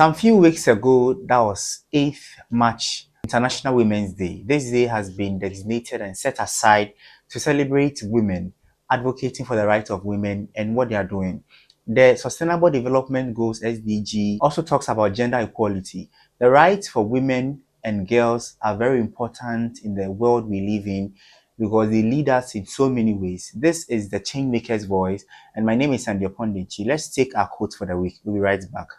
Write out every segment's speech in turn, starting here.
Some few weeks ago, that was 8th March, International Women's Day. This day has been designated and set aside to celebrate women, advocating for the rights of women and what they are doing. The Sustainable Development Goals (SDG) also talks about gender equality. The rights for women and girls are very important in the world we live in because they lead us in so many ways. This is the Changemaker's Voice, and my name is Sandra. Let's take our quote for the week. We'll be right back.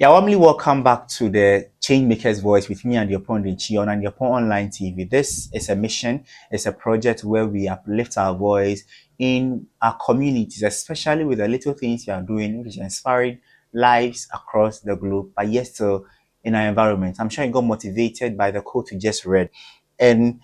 Yeah, warmly welcome back to the Changemaker's Voice with me and your Richie on and your online TV. This is a mission, it's a project where we uplift our voice in our communities, especially with the little things we are doing, which is inspiring lives across the globe, but yet still in our environment. I'm sure you got motivated by the quote you just read. And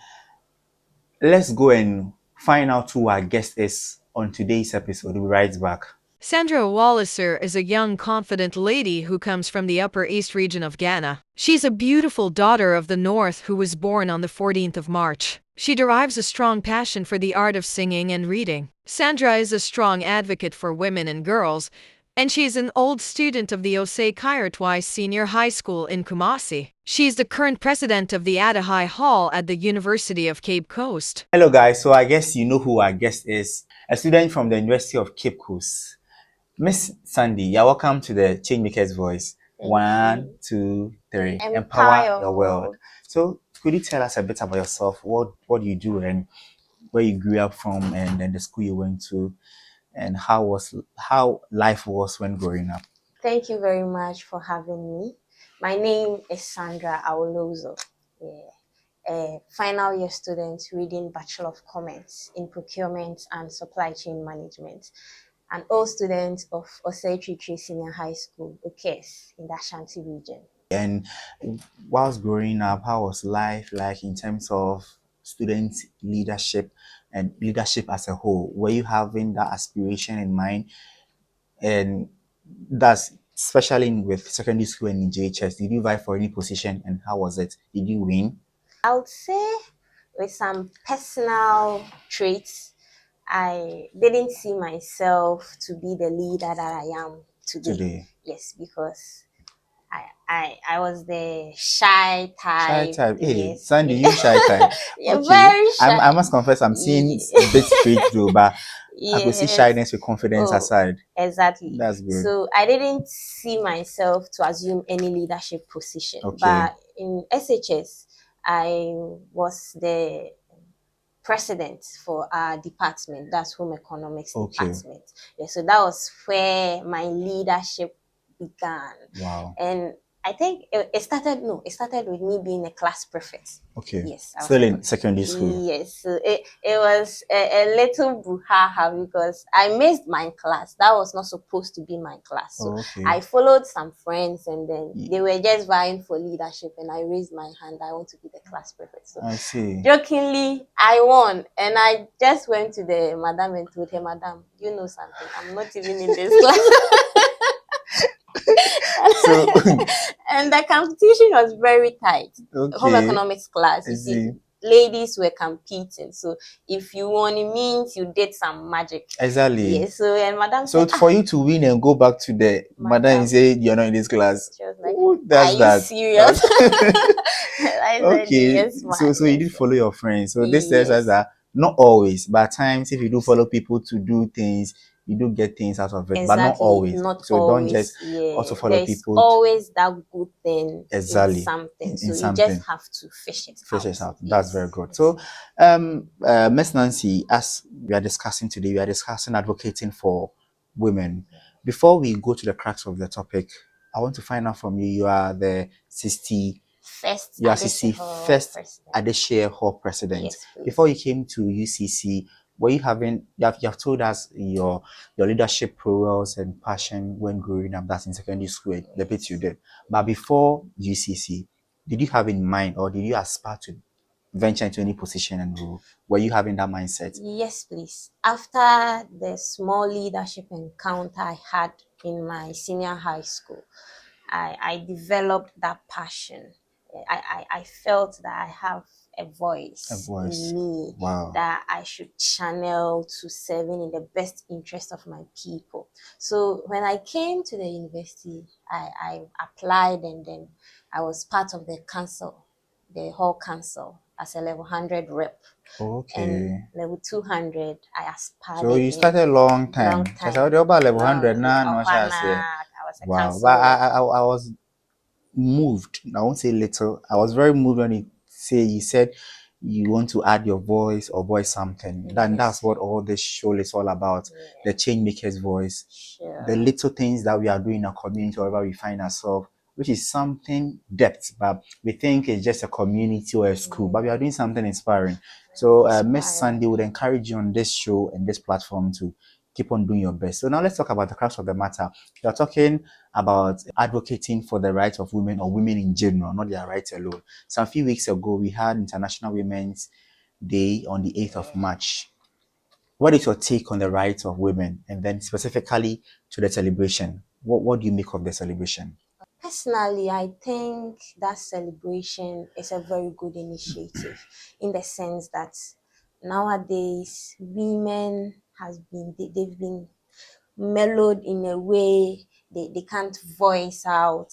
let's go and find out who our guest is on today's episode. We'll be right back. Sandra Awoulosour is a young, confident lady who comes from the Upper East region of Ghana. She's a beautiful daughter of the North who was born on the 14th of March. She derives a strong passion for the art of singing and reading. Sandra is a strong advocate for women and girls, and she's an old student of the Osei Kayartwai Senior High School in Kumasi. She's the current president of the Adahai Hall at the University of Cape Coast. Hello guys, so I guess you know who our guest is, a student from the University of Cape Coast. Miss Sandy, you're welcome to the Changemakers Voice. One, two, three. Empower your world. So could you tell us a bit about yourself? What do you do and where you grew up from and then the school you went to and how life was when growing up? Thank you very much for having me. My name is Sandra Awoulosour. A final year student reading Bachelor of Commerce in Procurement and Supply Chain Management. An old student of Osei Kayartwai Senior High School, OKS, in the Ashanti region. And whilst growing up, how was life like in terms of student leadership and leadership as a whole? Were you having that aspiration in mind? And that's especially with secondary school and in JHS. Did you vie for any position and how was it? Did you win? I would say with some personal traits, I didn't see myself to be the leader that I am today. Yes, because I was the shy type. Shy type. Hey, yes. Sandy, you shy type. Yeah, okay. Very shy. I must confess, I'm seeing a bit straight though, but yes. I could see shyness with confidence aside. Exactly. That's good. So I didn't see myself to assume any leadership position. Okay. But in SHS, I was the president for our department. That's Home Economics Department. Yeah, so that was where my leadership began. Wow. And I think it started with me being a class prefect. Okay. Yes. Still in secondary school. Yes. So it was a little brouhaha because I missed my class. That was not supposed to be my class. So I followed some friends and then they were just vying for leadership and I raised my hand. I want to be the class prefect. So I see. Jokingly, I won. And I just went to the madam and told her, Madam, you know something. I'm not even in this class. So, and the competition was very tight. Home economics class, you see, ladies were competing. So if you won, it means you did some magic. Exactly. Yes. So and madam said, for you to win and go back to the madam and say you're not in this class. She was like, who does that? Are you serious? I said, yes, so you did follow your friends. So this tells us that not always, but at times if you do follow people to do things, you do get things out of it, but not always. So don't just also follow people. Always that good thing in something. In so something. You just have to fish it out. That's very good. So Miss Nancy, as we are discussing today, we are discussing advocating for women. Before we go to the crux of the topic, I want to find out from you. You are the 61st Adahai Hall president. Yes, before you came to UCC, were you having, you have told us your leadership prowess and passion when growing up, that's in secondary school, the bit you did. But before UCC, did you have in mind or did you aspire to venture into any position and role? Were you having that mindset? Yes, please. After the small leadership encounter I had in my senior high school, I developed that passion. I felt that I have a A voice in voice. me Wow. that I should channel to serving in the best interest of my people. So when I came to the university, I applied, and then I was part of the council, the hall council, as a level 100 rep. And Okay. level 200, I So aspired you in started a long long time. Because I time. was about level Long, 100 now, no, shall I say. I was a Wow. But council rep. I was moved. I won't say little. I was very moved when you said you want to add your voice or voice something. Then that's Yes, what all this show is all about. yeah, The change maker's voice. The sure. little things that we are doing in our community wherever we find ourselves, which is something depth, but we think it's just a community or a school, but we are Yeah, doing something inspiring. So Miss Sandy inspiring. would encourage you on this show and this platform to keep on doing your best. So now let's talk about the crux of the matter. You're talking about advocating for the rights of women or women in general, not their rights alone. So a few weeks ago, we had International Women's Day on the 8th of March. What is your take on the rights of women, and then specifically to the celebration? What do you make of the celebration? Personally, I think that celebration is a very good initiative in the sense that nowadays women they've been mellowed in a way they can't voice out.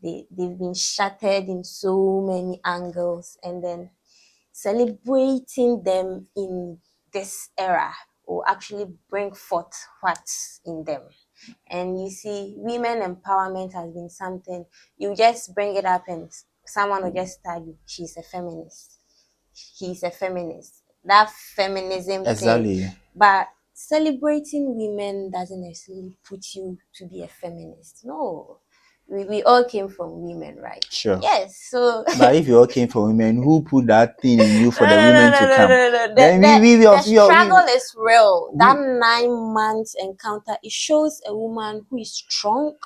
They've been shattered in so many angles, and then celebrating them in this era will actually bring forth what's in them. And you see, women empowerment has been something you just bring it up, and someone will just tell you she's a feminist, he's a feminist, that feminism thing. Exactly. But celebrating women doesn't necessarily put you to be a feminist. No, we all came from women, right? Sure. Yes, so But if you all came from women, who put that thing in you for no, the no, no, women to no, no, come? no, no. Then The struggle is real. That we 9 months encounter, it shows a woman who is strong,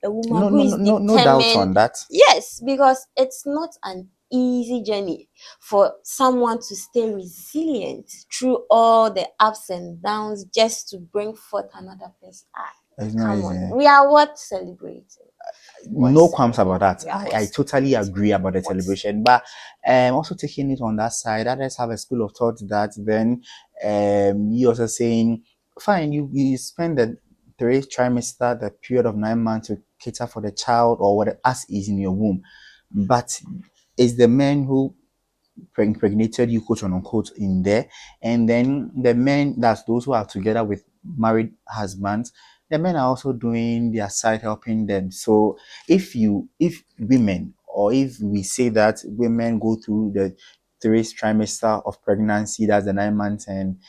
a woman no, who no, is no, no, no doubt determined. on that. Yes, because it's not an easy journey for someone to stay resilient through all the ups and downs just to bring forth another person. Ah, It's not come on. easy. We are worth celebrating. Worth No qualms about celebrating. that. We are worth I totally celebrating. agree about the Worth celebration, but also taking it on that side, others have a school of thought that then you also saying, fine, you spend the three trimester, the period of 9 months to cater for the child or what as is in your womb, but it's the men who impregnated you, quote unquote, in there. And then the men, that's those who are together with married husbands, the men are also doing their side helping them. So if women, or if we say that women go through the three trimester of pregnancy, that's the 9 months, and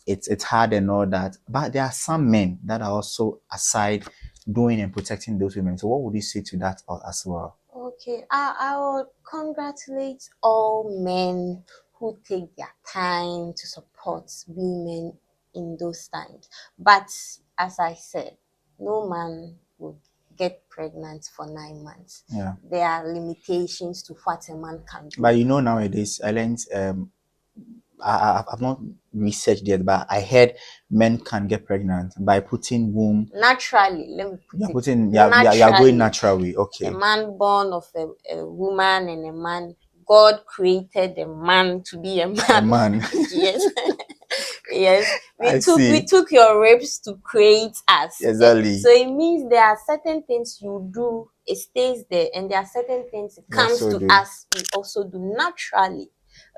it's hard and all that. But there are some men that are also aside doing and protecting those women. So what would you say to that as well? Okay, I will congratulate all men who take their time to support women in those times. But as I said, no man would get pregnant for 9 months. Yeah. There are limitations to what a man can But do. nowadays I learned I've not researched yet, but I heard men can get pregnant by putting womb. Naturally, let me put You're it putting, you're going naturally. naturally. A Okay. man born of a woman and a man, God created a man to be a A man. man. Yes. Yes, I we see. took your ribs to create us. So Exactly. it means there are certain things you do, it stays there, and there are certain things it You comes also to do. us, we also do naturally.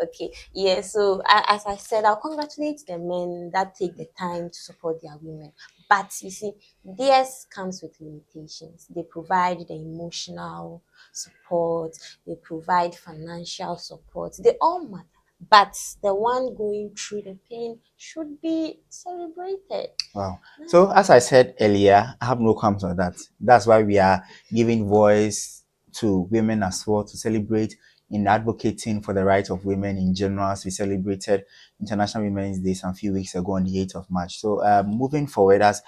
Okay, yeah. So as I said, I'll congratulate the men that take the time to support their women. But you see, theirs comes with limitations. They provide the emotional support, they provide financial support. They all matter. But the one going through the pain should be celebrated. Wow. So as I said earlier, I have no qualms on that. That's why we are giving voice to women as well to celebrate in advocating for the rights of women in general. As we celebrated International Women's Day some few weeks ago on the 8th of March. So moving forward, as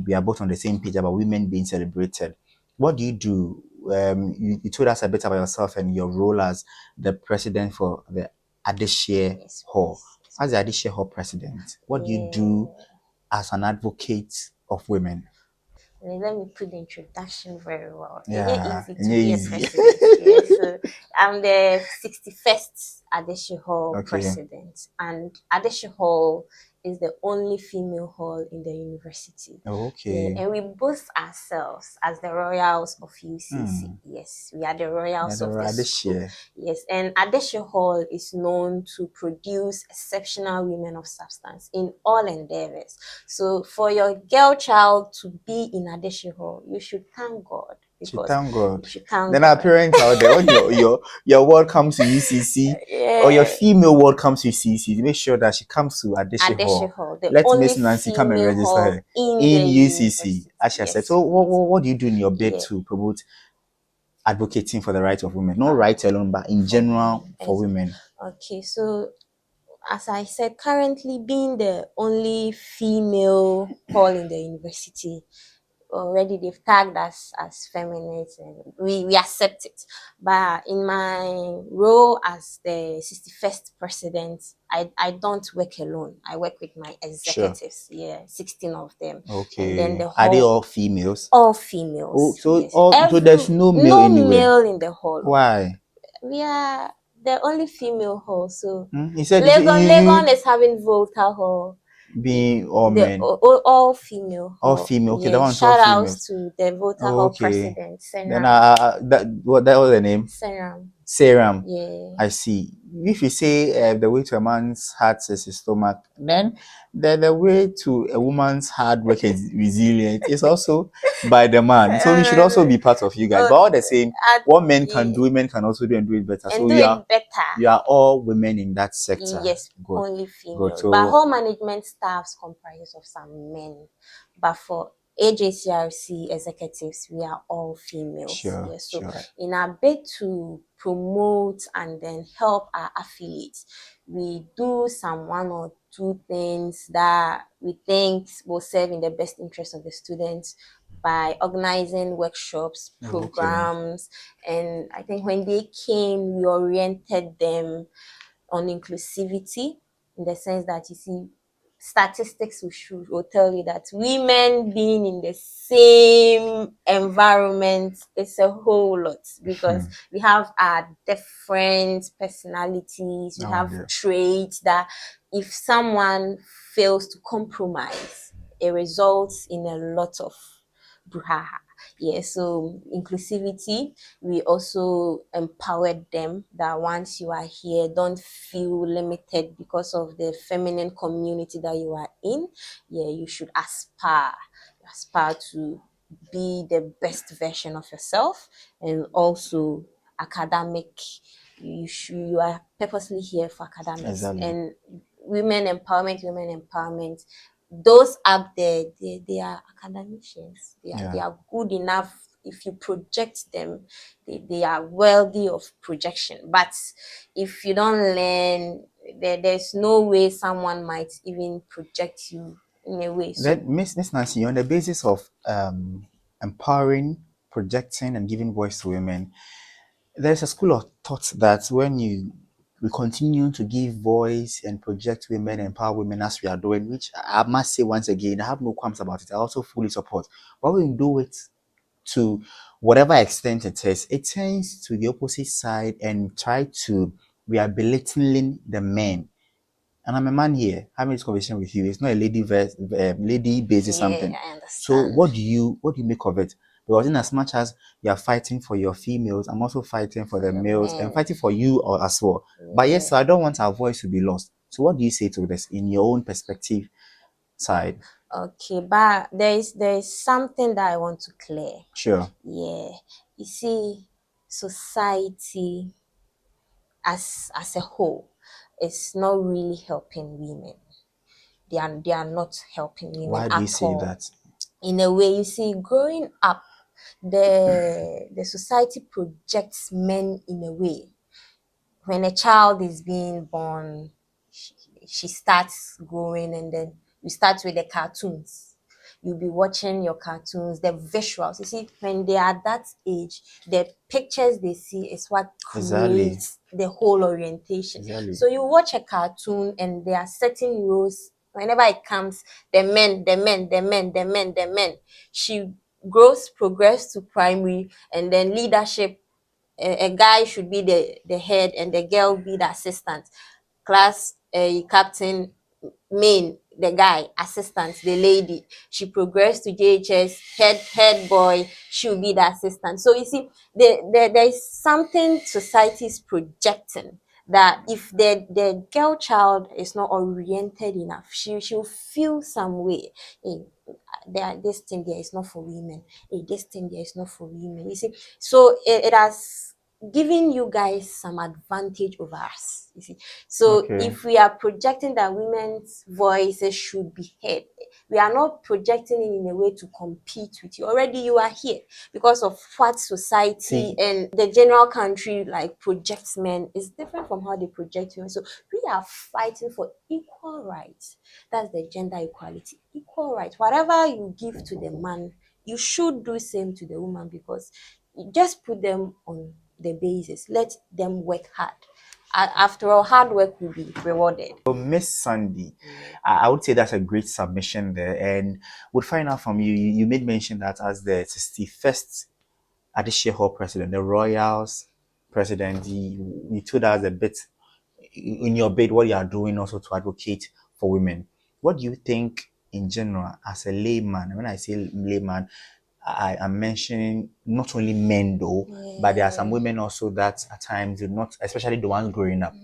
we are both on the same page about women being celebrated, what do you do? You told us a bit about yourself and your role as the president for the Adishare Yes, Hall. please. Yes, As the please. Adishare Hall president, what do you do Yeah. as an advocate of women? Let me put the introduction very well. It's not Yeah, easy to yeah, be a easy. president. Yeah, so I'm the 61st Adeshe Hall Okay, president, and Adeshe Hall is the only female hall in the university. Yeah, okay. and we boast ourselves as the royals of UCC. Hmm. Yes, we are the Yeah, royals the of the radish, school. yeah. Yes, and Adeshe Hall is known to produce exceptional women of substance in all endeavors. So for your girl child to be in Adeshe Hall, you should thank God, She because thank God. you should thank Then our God. parents out there, when your word comes to UCC, or your Yeah, female word comes to UCC, make sure that she comes to Adeshe Adeshe Hall. Hall, the Let only Miss Nancy come and female register hall her in the in UCC, university. as she has said. Yes, So, please. what do you do in your bid Yeah. to promote advocating for the rights of women? Not rights alone, but in For general women. for women. Okay, so as I said, currently being the only female hall in the university, already they've tagged us as feminists, and we accept it. But in my role as the 61st president, I don't work alone. I work with my Sure. executives, yeah, 16 of them. And then Okay. the Are they whole, all females? all Oh, females, so yes. all so there's no male No anywhere. male in the hall. Why? We are the only female hall. So Hmm? He said Legon you is having Volta Hall, being all the men, all female all hall. female. Okay, that Yeah, one's all shout outs females. to the Volta Oh, Hall okay. president, Then Senram. that was the name. Senram. Serum. Yeah. I see. If you say the way to a man's heart is his stomach, then the way to a woman's hard work and resilience is also by the man. So we should also be part of you guys. But Oh, all the same, at, what men can yeah, do, women can also do and do it better. and So do it better. you are all women in that sector. Yes, Good. only Good. females. But So whole management staffs comprises of some men. But for AJCRC executives, we are all females. sure, Yes. So sure. in our bid to promote and then help our affiliates, we do some one or two things that we think will serve in the best interest of the students by organizing workshops, Okay. programs, and I think when they came, we oriented them on inclusivity, in the sense that, you see, statistics will tell you that women being in the same environment is a whole lot, because we have our different personalities, we Oh have dear. traits that if someone fails to compromise, it results in a lot of brouhaha. Yeah, so inclusivity, we also empowered them that once you are here, don't feel limited because of the feminine community that you are in. Yeah, you should aspire to be the best version of yourself, and also academic. You are purposely here for academics Exactly. and women empowerment. Those up there, they are academicians. They Yeah. are good enough. If you project them, they are worthy of projection. But if you don't learn, there's no way someone might even project you in a way. So Then Miss Nancy, on the basis of empowering, projecting, and giving voice to women, there's a school of thought that when we continue to give voice and project women, empower women as we are doing, which I must say once again, I have no qualms about it. I also fully support. But when we do it to whatever extent it is, it tends to the opposite side and try to we are belittling the men. And I'm a man here having this conversation with you. It's not a lady basis yeah, something. I So understand. what do you make of it? Because in as much as you are fighting for your females, I'm also fighting for For the the males and men. fighting for you or as well. But yes, Yeah. so I don't want our voice to be lost. So what do you say to this in your own perspective side? Okay, but there is something that I want to clear. Sure. Yeah. You see, society as a whole is not really helping women. They are not helping women Why do you at say all. that? In a way, you see, growing up, the society projects men in a way. When a child is being born, she, she starts growing, and then you start with the cartoons. You'll be watching your cartoons, the visuals. You see, when they are that age, the pictures they see is what Exactly. creates the whole orientation. Exactly. So you watch a cartoon, and there are certain roles. Whenever it comes, the men. She growth progress to primary, and then leadership, a guy should be the head and the girl be the assistant. Class captain, main, the guy, assistant, the lady. She progressed to JHS, head boy, she'll be the assistant. So you see, there is something society is projecting, that if the girl child is not oriented enough, she'll feel some way. Hey, this thing there is not for women. Hey, this thing there is not for women. You see, so it has given you guys some advantage over us. You see, so Okay. if we are projecting that women's voices should be heard, we are not projecting it in a way to compete with you. Already you are here because of what society See, and the general country like projects men is different from how they project women. So we are fighting for equal rights. That's the gender equality, equal rights. Whatever you give to the man, you should do same to the woman, because you just put them on the basis. Let them work hard. After all, hard work will be rewarded. so Miss Sandy, I would say that's a great submission there, and would find out from you. You made mention that as the 61st Adishie Hall president, the Royals president, you told us a bit in your bid what you are doing also to advocate for women. What do you think in general as a layman? When I say layman, I am mentioning not only men though, but there are some women also that at times do not, especially the ones growing up.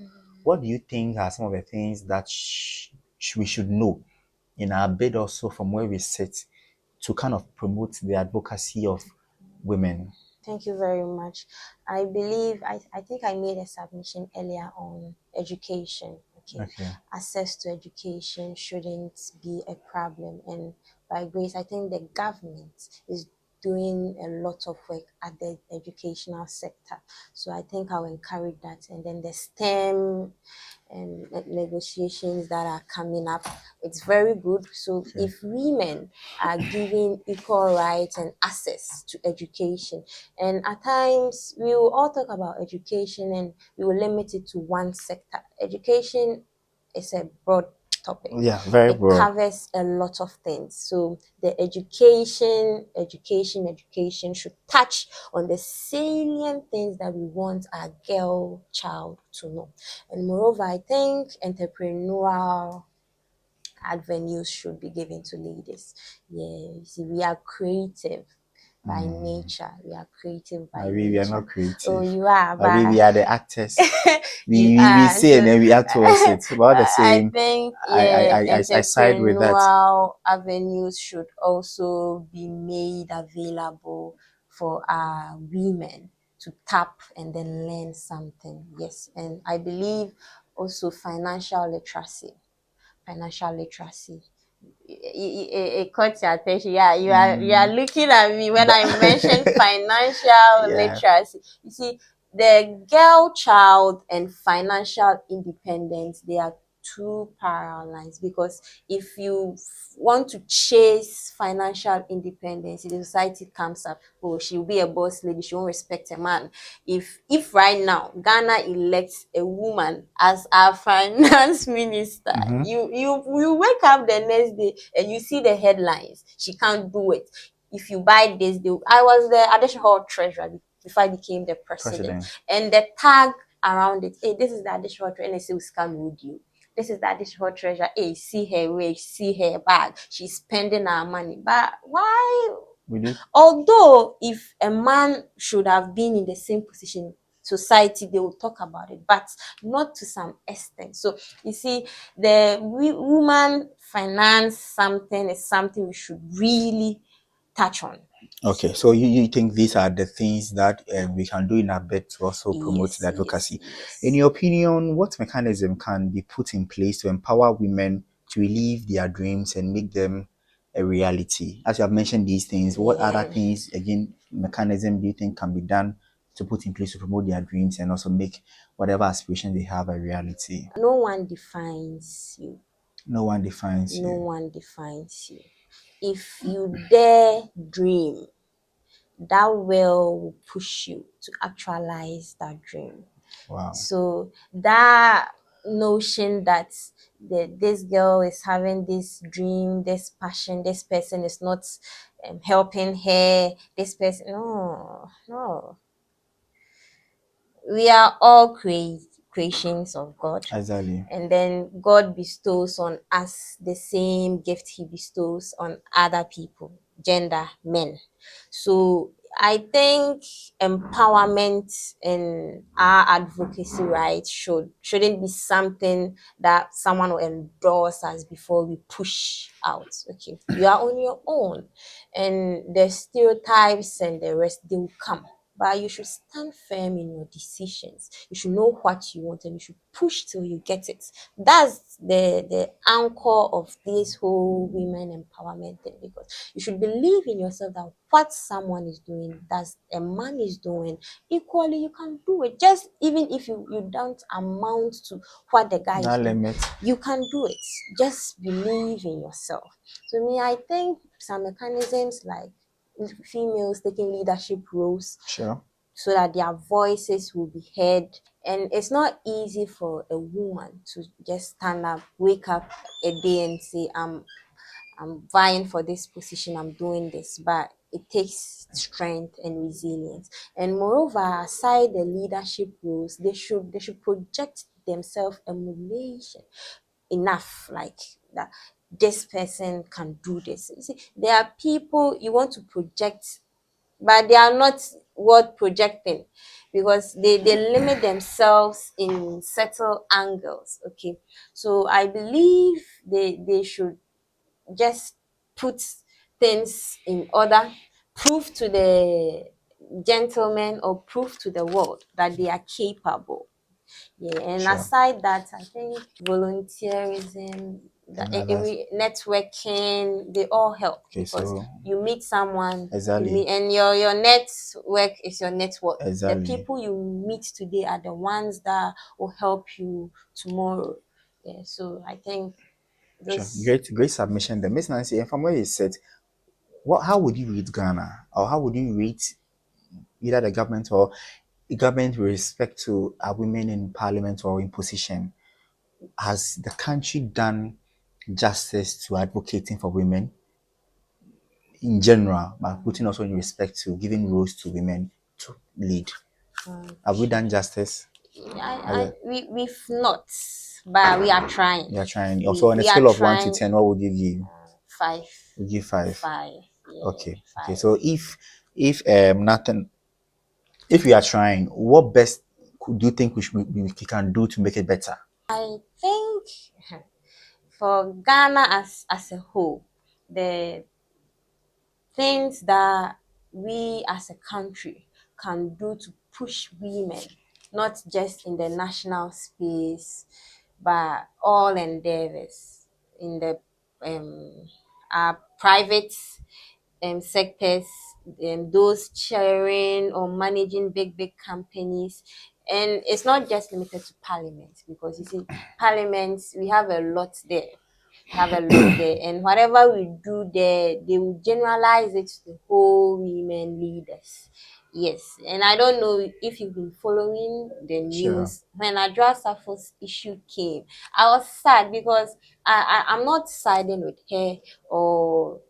What do you think are some of the things that we should know in our bid also from where we sit to kind of promote the advocacy of women? Thank you very much. I believe, I think I made a submission earlier on education. Okay. Okay. Access to education shouldn't be a problem. And by grace, I think the government is doing a lot of work at the educational sector. So I think I'll encourage that. And then the STEM negotiations that are coming up, it's very good. So Okay. if women are given equal rights and access to education, and at times we will all talk about education and we will limit it to one sector. Education is a broad topic. Yeah, very It broad. covers a lot of things. So the education should touch on the salient things that we want our girl child to know. And moreover, I think entrepreneurial avenues should be given to ladies. Yeah, you see, we are creative by nature. We are creative by We are not nature. Oh, creative. you are, We but are the actors. you We are. say So and then we act towards it. About the I same. think, yeah, I side with that. entrepreneurial avenues should also be made available for our women to tap and then learn something. Yes, and I believe also financial literacy. Financial literacy. It caught your attention. Yeah, you are looking at me when I mentioned financial Yeah. literacy. You see, the girl child and financial independence, they are two parallel lines, because if you want to chase financial independence, the society comes up, oh, she'll be a boss lady, she won't respect a man. If right now Ghana elects a woman as our finance minister, Mm-hmm. you wake up the next day and you see the headlines. She can't do it. If you buy this, I was the additional treasurer before I became the president, and the tag around it, hey, this is the additional treasurer, and it says scam with you. This is the additional treasurer. Hey, see her wage, see her bag. She's spending our money. But why? We did. Although if a man should have been in the same position, society, they will talk about it, but not to some extent. So you see, the woman finance something is something we should really touch on. Okay, so you think these are the things that we can do in our bit to also promote Yes, the advocacy. yes. In your opinion, what mechanism can be put in place to empower women to relive their dreams and make them a reality? As you have mentioned these things, what other things, again, mechanism do you think can be done to put in place to promote their dreams and also make whatever aspiration they have a reality? No one defines you. No one defines No you. one defines you. If you dare dream, that will push you to actualize that dream. Wow. So that notion that this girl is having this dream, this passion, this person is not helping her, this person. No, no. We are all creations of God. Exactly. And then God bestows on us the same gift he bestows on other people, gender, men. So I think empowerment and our advocacy rights shouldn't be something that someone will endorse us before we push out. Okay, you are on your own, and the stereotypes and the rest, they will come, but you should stand firm in your decisions. You should know what you want and you should push till you get it. That's the anchor of this whole women empowerment thing, because you should believe in yourself that what someone is doing, that a man is doing, equally you can do it. Just even if you don't amount to what the guy is That doing, limit. you can do it. Just believe in yourself. So me, I think some mechanisms like females taking leadership roles Sure. so that their voices will be heard. And it's not easy for a woman to just stand up, wake up a day and say, I'm vying for this position, I'm doing this. But it takes strength and resilience. And moreover, aside the leadership roles, they should project themselves emulation enough, like that this person can do this. You see, there are people you want to project, but they are not worth projecting, because they limit themselves in certain angles. Okay, so I believe they should just put things in order, prove to the gentlemen or prove to the world that they are capable. Yeah, and Sure. aside that, I think volunteerism, And others. networking, they all help, Okay, because so you meet someone, you exactly. meet, and your network is your network. The Exactly. people you meet today are the ones that will help you tomorrow. Yeah, so I think Sure. those. Great submission there. Miss Nancy, and from where you said, how would you rate Ghana? Or how would you rate either the government or the government with respect to women in parliament or in position? Has the country done justice to advocating for women in general, but putting also in respect to giving roles to women to lead? Have we done justice? We've not, but we are trying. You are trying. Also, We on a we are scale of 1 to trying. 10, what would you give? Five, You give 5. five, yeah, Okay. Okay. five. So if nothing, if we are trying, what best could you think we can do to make it better? I think for Ghana as a whole, the things that we as a country can do to push women, not just in the national space, but all endeavors in the private sectors, those chairing or managing big companies. And it's not just limited to parliament, because you see, parliaments, we have a lot there. Have a lot there, and whatever we do there, they will generalize it to the whole women leaders. Yes, and I don't know if you've been following the Sure. news. When Adra Safo's issue came, I was sad, because I'm not siding with her or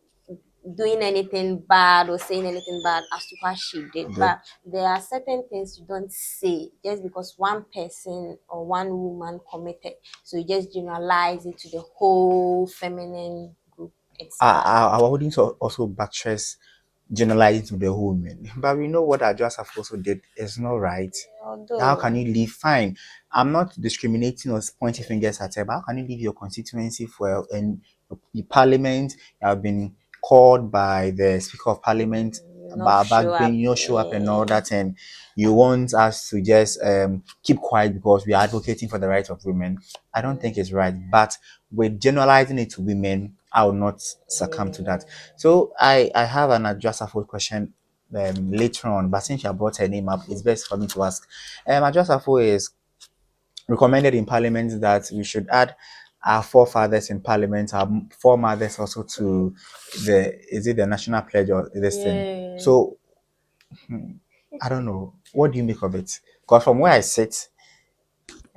doing anything bad or saying anything bad as to what she did. Good. But there are certain things you don't say just because one person or one woman committed. So you just generalize it to the whole feminine group. It's bad. I wouldn't also buttress generalizing to the whole women, but we know what Adjust also did is not right. How can Although you leave? Fine, I'm not discriminating or pointing fingers at her, but how can you leave your constituency for and the parliament? You have been called by the speaker of parliament not show back then, up. show up and all that, and you want us to just keep quiet because we are advocating for the rights of women. I don't think it's right, but with generalizing it to women, I will not succumb to that. So I have an adjustable question later on, but since you brought her name up, it's best for me to ask. Adjustable is recommended in parliament that we should add our forefathers in parliament, our foremothers also to the national pledge or this thing. Yeah. So I don't know. What do you make of it? Because from where I sit,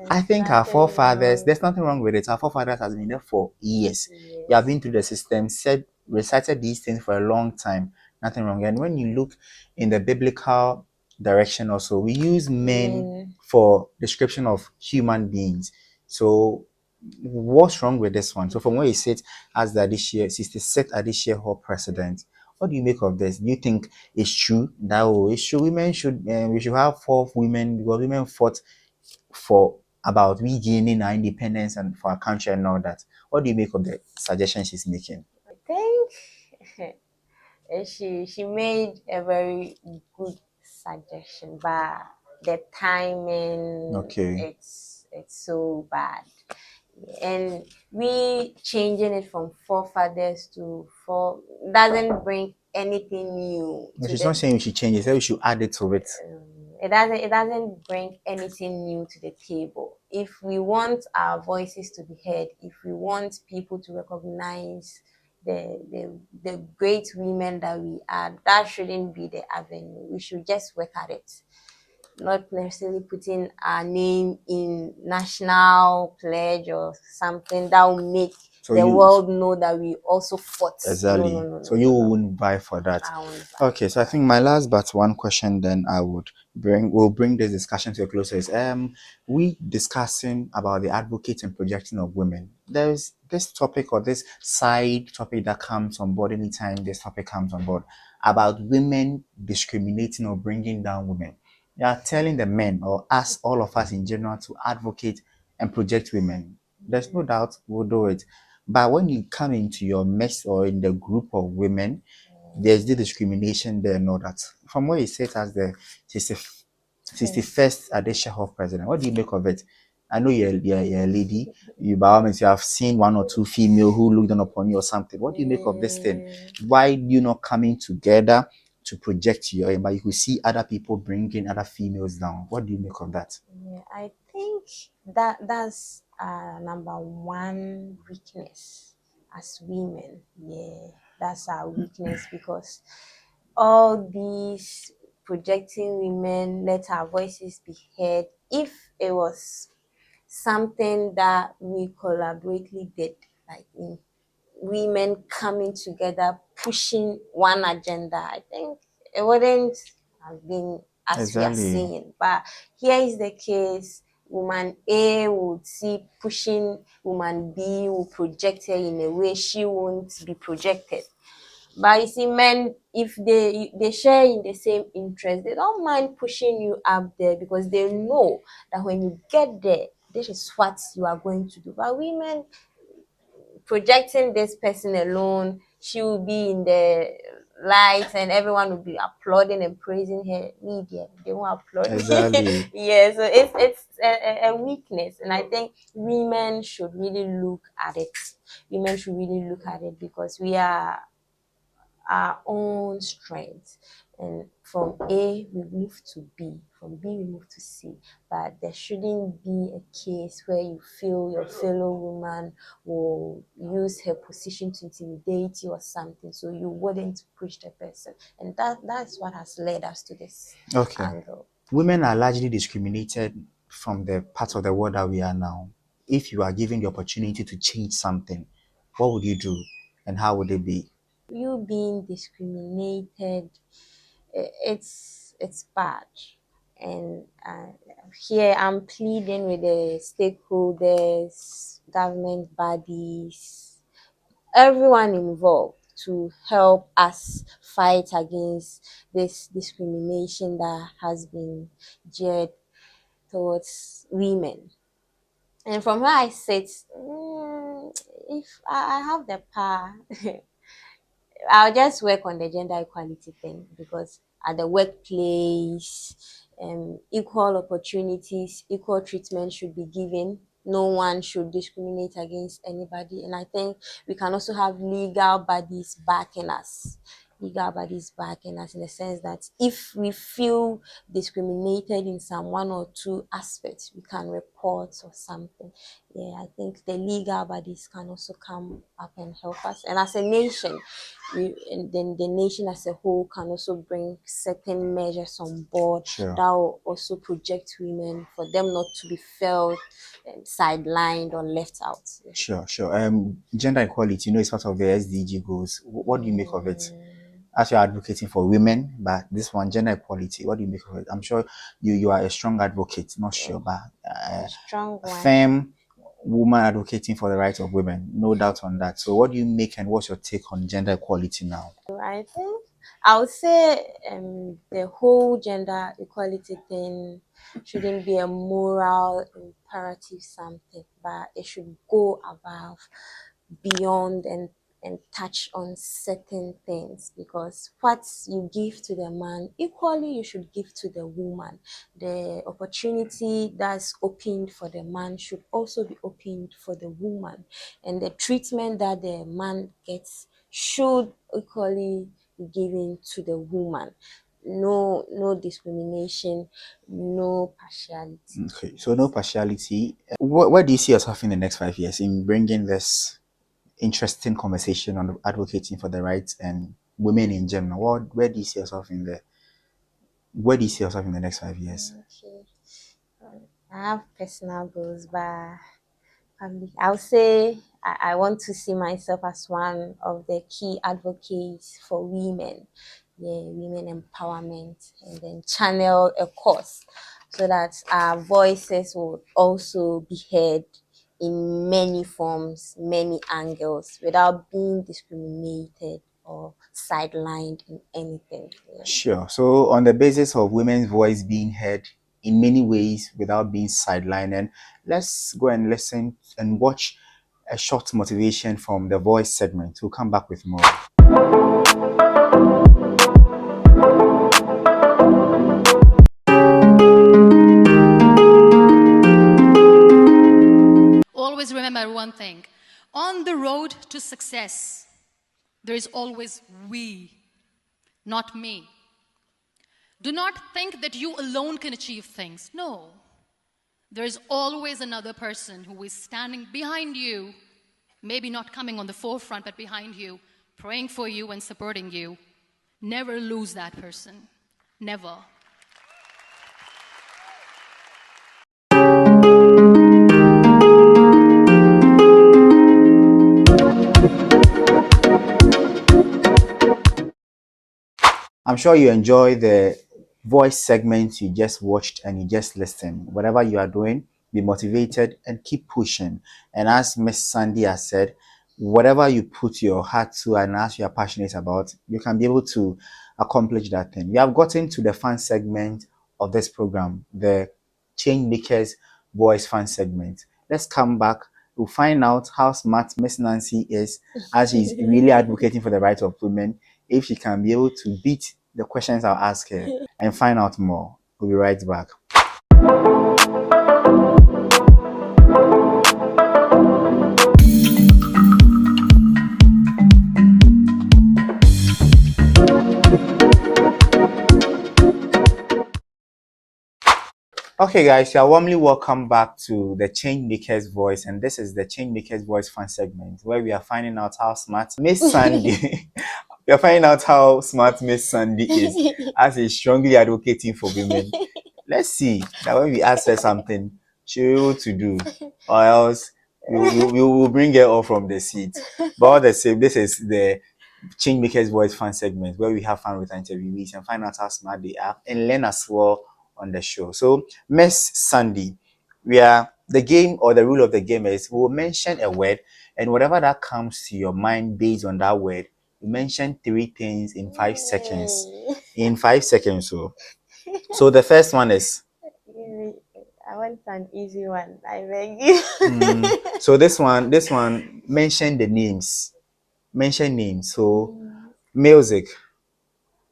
I There's think our nothing forefathers, wrong. there's nothing wrong with it. Our forefathers has been there for years. We have Yes. been through the system, said recited these things for a long time. Nothing wrong. And when you look in the biblical direction also, we use men Men. for description of human beings. So what's wrong with this one? So from where you sit as the Adishia, 66th Adishia Hall president, what do you make of this? Do you think it's true that it's true women should we should have four women because women fought for about regaining our independence and for our country and all that? What do you make of the suggestion she's making? I think she made a very good suggestion, but the timing, Okay. it's so bad. And we changing it from forefathers to four doesn't bring anything new No, to she's the not saying we should change it. She said we should add it to it. it doesn't bring anything new to the table. If we want our voices to be heard, if we want people to recognize the great women that we are, that shouldn't be the avenue. We should just work at it, not necessarily putting our name in national pledge or something that will make So the you world know that we also fought. No, no, exactly. no, So no, you no, no. wouldn't buy for that. I won't buy Okay, so I think my last but one question then I would we'll bring this discussion to a close is we discussing about the advocates and projecting of women. There's this topic or this side topic that comes on board anytime this topic comes on board about women discriminating or bringing down women. They are telling the men or us, all of us in general, to advocate and project women. There's no doubt we'll do it. But when you come into your mess or in the group of women, there's the discrimination there and all that. From what you said as the 61st Adesha Hall president, what do you make of it? I know you're a lady. You by all means you have seen one or two female who looked down upon you or something. What do you make of this thing? it. Why you not coming together to project your aim, but you could see other people bringing other females down? What do you make of that? Yeah, I think that's number one weakness as women. Yeah, that's our weakness because all these projecting women, let our voices be heard. If it was something that we collaboratively did, like in women coming together, pushing one agenda, I think it wouldn't have been as we are Exactly. seeing. But here is the case. Woman A would see pushing woman B, will project her in a way she won't be projected. But you see, men, if they share in the same interest, they don't mind pushing you up there because they know that when you get there, this is what you are going to do. But women, projecting this person alone, she will be in the lights and everyone will be applauding and praising her. Media, they won't applaud me. Exactly. Yeah, so it's a weakness, and I think women should really look at it. Women should really look at it because we are our own strength. And from A, we move to B. From B, we move to C. But there shouldn't be a case where you feel your fellow woman will use her position to intimidate you or something. So you wouldn't push the person. And that's what has led us to this Okay. angle. Women are largely discriminated from the part of the world that we are now. If you are given the opportunity to change something, what would you do and how would it be? You being discriminated, it's bad. And here I'm pleading with the stakeholders, government bodies, everyone involved to help us fight against this discrimination that has been geared towards women. And from where I sit, if I have the power, I'll just work on the gender equality thing because at the workplace, equal opportunities, equal treatment should be given. No one should discriminate against anybody. And I think we can also have legal bodies backing us. legal bodies backing us, in the sense that if we feel discriminated in some one or two aspects, we can report or something. Yeah, I think the legal bodies can also come up and help us. And as a nation, and then the nation as a whole can also bring certain measures on board Sure. that will also project women, for them not to be felt sidelined or left out. Yeah. Sure. Gender equality, it's part of the SDG goals. What do you make of it? As you're advocating for women, but this one, gender equality, what do you make of it? I'm sure you are a strong advocate, not sure, but A strong a one. firm woman advocating for the rights of women, no doubt on that. So what do you make and what's your take on gender equality now? I think I would say the whole gender equality thing shouldn't be a moral imperative something, but it should go above, beyond, and touch on certain things, because what you give to the man, equally you should give to the woman. The opportunity that's opened for the man should also be opened for the woman, and the treatment that the man gets should equally be given to the woman. No discrimination, no partiality. Okay, so no partiality. Where do you see yourself in the next 5 years in bringing this interesting conversation on advocating for the rights and women in general? Where do you see yourself in the where do you see yourself in the next 5 years? Okay. I have personal goals, but I'll say I want to see myself as one of the key advocates for women. Yeah, women empowerment, and then channel a cause so that our voices will also be heard in many forms, many angles, without being discriminated or sidelined in anything. Yeah. Sure. So, on the basis of women's voice being heard in many ways without being sidelined, and let's go and listen and watch a short motivation from the voice segment. We'll come back with more. Always remember one thing. On the road to success, there is always we, not me. Do not think that you alone can achieve things. No. There is always another person who is standing behind you, maybe not coming on the forefront, but behind you, praying for you and supporting you. Never lose that person. Never. I'm sure you enjoy the voice segment you just watched and you just listened. Whatever you are doing, be motivated and keep pushing. And as Miss Sandy has said, whatever you put your heart to and as you are passionate about, you can be able to accomplish that thing. We have gotten to the fun segment of this program, the Change Makers Voice fun segment. Let's come back. We'll find out how smart Miss Nancy is as she's really advocating for the rights of women, if she can be able to beat the questions I'll ask her, and find out more. We'll be right back. Okay, guys, you are warmly welcome back to the Change Makers Voice, and this is the Change Makers Voice fun segment where we are finding out how smart Miss Sandy. We are finding out how smart Miss Sandy is as is strongly advocating for women. Let's see that when we ask her something, she'll be able to do, or else we will bring her off from the seat. But all the same, this is the Change Makers Voice fun segment where we have fun with interviewees and find out how smart they are and learn as well on the show. So, Miss Sandy, the game or the rule of the game is we will mention a word, and whatever that comes to your mind based on that word, you mention three things in 5 seconds. In 5 seconds, so the first one is. I want an easy one. I beg you. So this one, mention the names. Mention names. So music.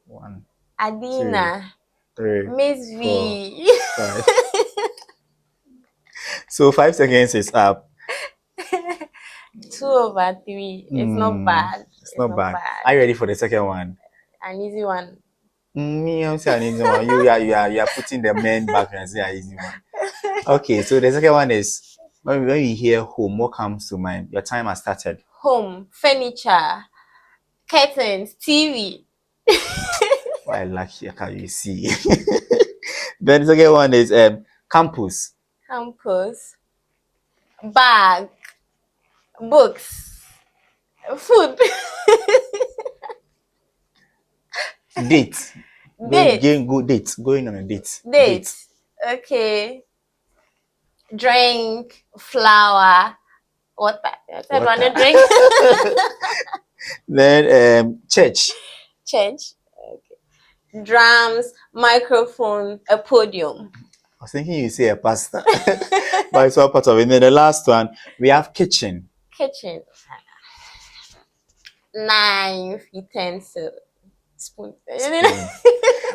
1, 2, Adina, 3, Miss 4, V. 5. So 5 seconds is up. 2/3. It's not bad. It's It's not not bad. Are bad. you ready for the second one? An easy one. Me, I'm saying an easy one. You are putting the men back and say an easy one. Okay, so the second one is when you hear home, what comes to mind? Your time has started. Home, furniture, curtains, TV. Why lucky can you see? Then the second one is campus. Campus, bag, books, food, Date. date, Go date. Going on a date. date. Date. Okay. Drink, flour, water. I said one Water. drink. Then church. Change. Drums, microphone, a podium. I was thinking you say a pasta. But it's all part of it. And then the last one, we have kitchen. Kitchen. Knife, utensil, spoon. Spoon.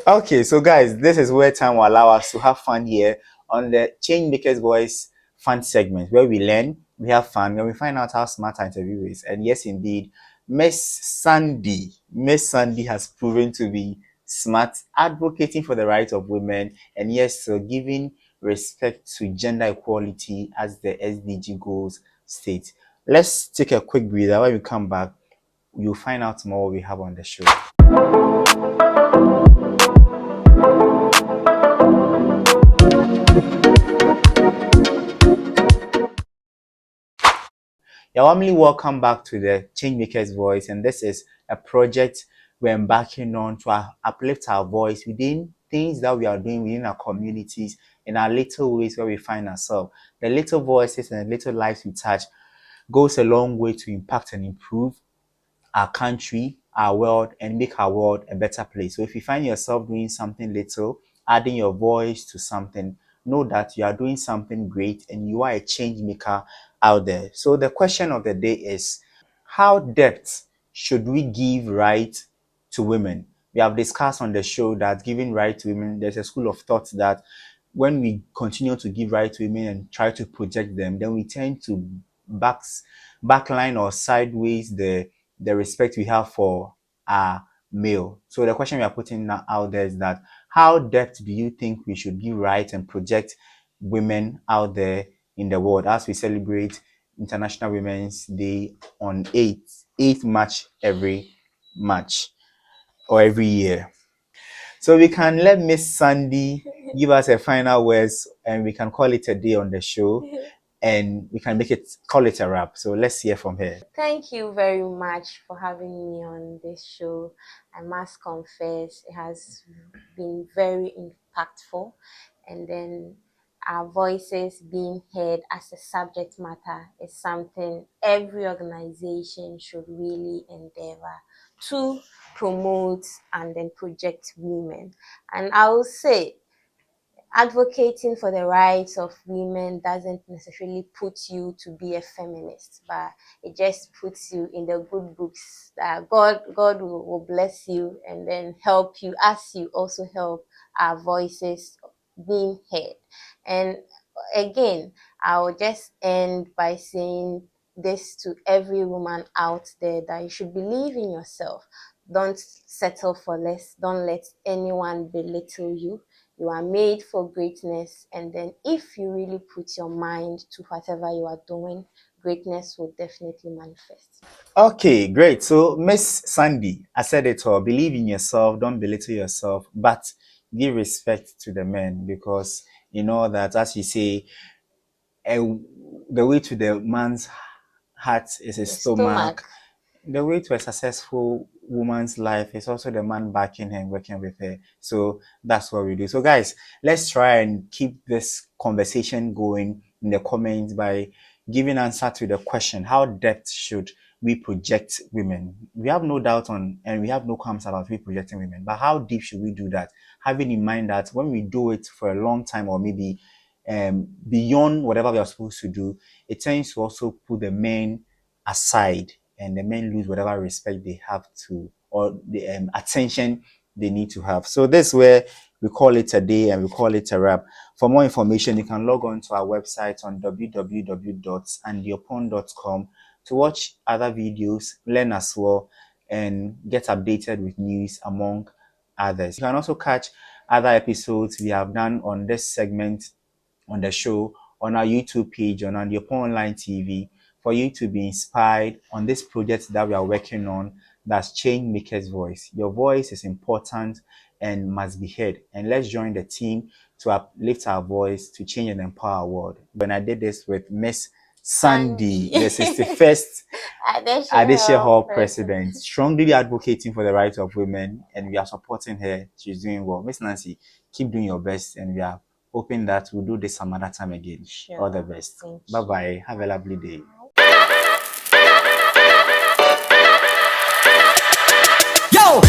Okay, so guys, this is where time will allow us to have fun here on the Change Makers Voice fun segment where we learn, we have fun, and we find out how smart our interview is. And yes, indeed, Miss Sandy has proven to be smart, advocating for the rights of women, and yes, so giving respect to gender equality as the SDG goals state. Let's take a quick breather. When we come back, you'll find out more what we have on the show. You're warmly welcome back to the Changemakers Voice, and this is a project we're embarking on to uplift our voice within things that we are doing within our communities in our little ways where we find ourselves. The little voices and the little lives we touch goes a long way to impact and improve our country, our world, and make our world a better place. So if you find yourself doing something little, adding your voice to something, know that you are doing something great and you are a change maker out there. So the question of the day is, how depth should we give right to women? We have discussed on the show that giving right to women, there's a school of thought that when we continue to give right to women and try to project them, then we tend to backline or sideways the respect we have for our male. So the question we are putting out there is that how depth do you think we should give right and project women out there in the world as we celebrate International Women's Day on 8th March every March or every year? So we can let Miss Sandy give us a final words and we can call it a day on the show and we can call it a wrap. So let's hear from her. Thank you very much for having me on this show. I must confess, it has been very impactful. And then our voices being heard as a subject matter is something every organization should really endeavor to promote and then project women. And I will say, advocating for the rights of women doesn't necessarily put you to be a feminist, but it just puts you in the good books that God will bless you and then help you as you also help our voices being heard. And again, I'll just end by saying this to every woman out there, that you should believe in yourself. Don't settle for less. Don't let anyone belittle you. You are made for greatness, and then if you really put your mind to whatever you are doing, greatness will definitely manifest. Okay, great. So Miss Sandy, I said it all. Believe in yourself, don't belittle yourself, but give respect to the men because you know that as you say, uh, the way to the man's heart is his The stomach. stomach. The way to a successful woman's life is also the man backing her and working with her. So that's what we do. So guys, let's try and keep this conversation going in the comments by giving answer to the question, how depth should we project women? We have no doubt on and we have no qualms about we projecting women, but how deep should we do that? Having in mind that when we do it for a long time or maybe beyond whatever we are supposed to do, it tends to also put the men aside and the men lose whatever respect they have to or the attention they need to have. So this is where we call it a day and we call it a wrap. For more information, you can log on to our website on www.andiopon.com to watch other videos, learn as well, and get updated with news, among others. You can also catch other episodes we have done on this segment on the show on our YouTube page on Andiopo Online TV for you to be inspired on this project that we are working on, that's Change Maker's Voice. Your voice is important and must be heard. And let's join the team to uplift our voice to change and empower our world. When I did this with Miss Sandy, the 61st Adesha Hall president, strongly advocating for the rights of women, and we are supporting her. She's doing well. Miss Nancy, keep doing your best, and we are hoping that we'll do this some other time again. Sure. All the best. Bye bye. Have a lovely day. Yo!